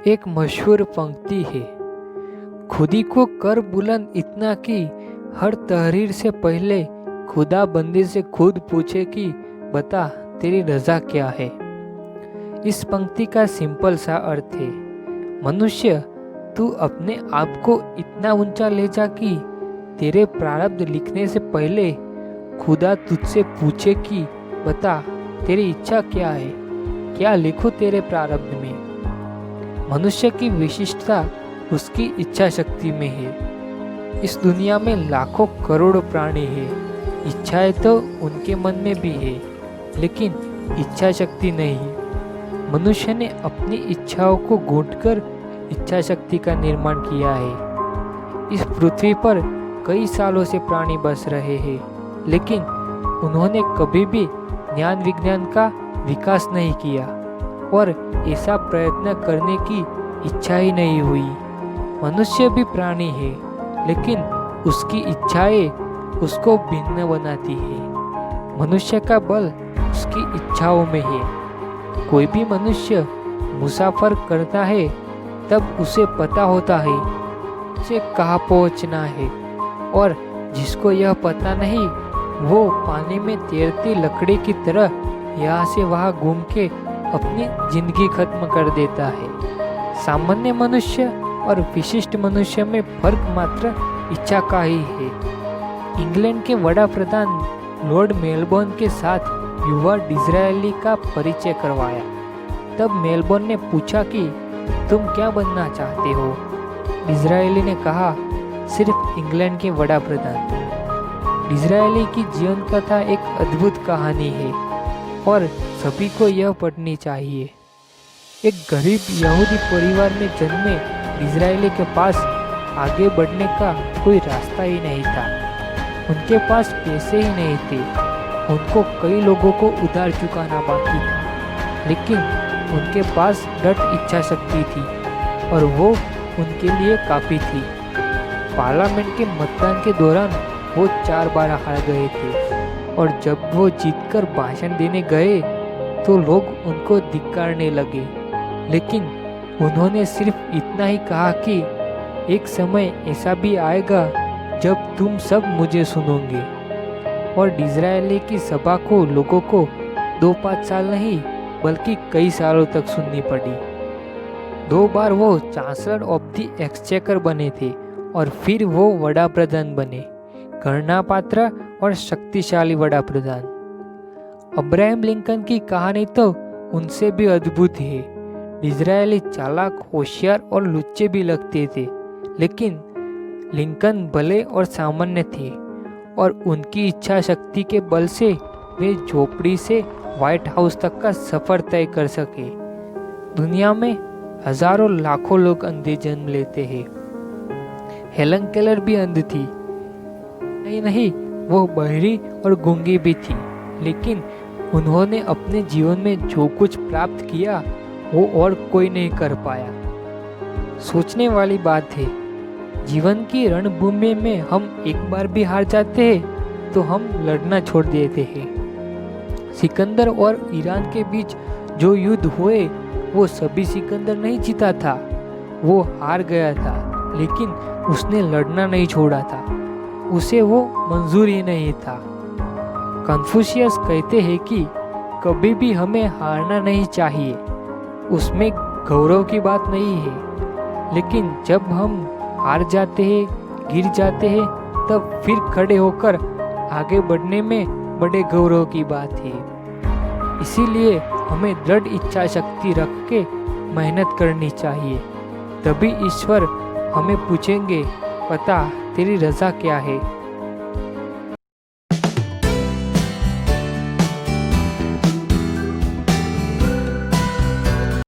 एक मशहूर पंक्ति है, खुदी को कर बुलंद इतना कि हर तहरीर से पहले खुदा बंदी से खुद पूछे कि बता तेरी रजा क्या है। इस पंक्ति का सिंपल सा अर्थ है, मनुष्य तू अपने आप को इतना ऊंचा ले जा कि तेरे प्रारब्ध लिखने से पहले खुदा तुझसे पूछे कि बता तेरी इच्छा क्या है, क्या लिखूं तेरे प्रारब्ध में। मनुष्य की विशिष्टता उसकी इच्छा शक्ति में है। इस दुनिया में लाखों करोड़ों प्राणी हैं, इच्छाएं तो उनके मन में भी है, लेकिन इच्छा शक्ति नहीं। मनुष्य ने अपनी इच्छाओं को घोंटकर इच्छा शक्ति का निर्माण किया है। इस पृथ्वी पर कई सालों से प्राणी बस रहे हैं, लेकिन उन्होंने कभी भी ज्ञान विज्ञान का विकास नहीं किया और ऐसा प्रयत्न करने की इच्छा ही नहीं हुई। मनुष्य भी प्राणी है, लेकिन उसकी इच्छाएं उसको भिन्न बनाती है। मनुष्य का बल उसकी इच्छाओं में है। कोई भी मनुष्य मुसाफर करता है तब उसे पता होता है उसे कहाँ पहुँचना है, और जिसको यह पता नहीं वो पानी में तैरती लकड़ी की तरह यहाँ से वहाँ घूम के अपनी जिंदगी खत्म कर देता है। सामान्य मनुष्य और विशिष्ट मनुष्य में फर्क मात्र इच्छा का ही है। इंग्लैंड के वड़ा प्रधान लॉर्ड मेलबोर्न के साथ युवा डिज़रायली का परिचय करवाया। तब मेलबोर्न ने पूछा कि तुम क्या बनना चाहते हो। डिज़रायली ने कहा, सिर्फ इंग्लैंड के वड़ा प्रधान। डिज़रायली की जीवन कथा एक अद्भुत कहानी है और सभी को यह पढ़नी चाहिए। एक गरीब यहूदी परिवार में जन्मे डिज़रायली के पास आगे बढ़ने का कोई रास्ता ही नहीं था। उनके पास पैसे ही नहीं थे। उनको कई लोगों को उधार चुकाना बाकी था, लेकिन उनके पास दृढ़ इच्छा शक्ति थी और वो उनके लिए काफ़ी थी। पार्लियामेंट के मतदान के दौरान वो 4 बार हार गए थे और जब वो जीतकर भाषण देने गए तो लोग उनको धिक्कारने लगे, लेकिन उन्होंने सिर्फ इतना ही कहा कि एक समय ऐसा भी आएगा जब तुम सब मुझे सुनोगे। और डिज़रायली की सभा को लोगों को 2-5 साल नहीं बल्कि कई सालों तक सुननी पड़ी। 2 बार वो चांसलर ऑफ द एक्सचेकर बने थे और फिर वो वड़ा प्रधान बने, गणना पात्र और शक्तिशाली वड़ा प्रधान। अब्राहम लिंकन की कहानी तो उनसे भी अद्भुत है। डिज़रायली चालाक, होशियार और लुच्चे भी लगते थे, लेकिन लिंकन भले और सामान्य थे और उनकी इच्छा शक्ति के बल से वे झोपड़ी से व्हाइट हाउस तक का सफर तय कर सके। दुनिया में हजारों लाखों लोग अंधे जन्म लेते हैं। हेलन केलर भी अंध थी, नहीं वो बहरी और गूंगी भी थी, लेकिन उन्होंने अपने जीवन में जो कुछ प्राप्त किया वो और कोई नहीं कर पाया। सोचने वाली बात है, जीवन की रणभूमि में हम एक बार भी हार जाते हैं तो हम लड़ना छोड़ देते हैं। सिकंदर और ईरान के बीच जो युद्ध हुए वो सभी सिकंदर नहीं जीता था, वो हार गया था, लेकिन उसने लड़ना नहीं छोड़ा था, उसे वो मंजूर ही नहीं था। कन्फ्यूशियस कहते हैं कि कभी भी हमें हारना नहीं चाहिए, उसमें गौरव की बात नहीं है, लेकिन जब हम हार जाते हैं, गिर जाते हैं, तब फिर खड़े होकर आगे बढ़ने में बड़े गौरव की बात है। इसीलिए हमें दृढ़ इच्छा शक्ति रख के मेहनत करनी चाहिए, तभी ईश्वर हमें पूछेंगे, पता तेरी रजा क्या है।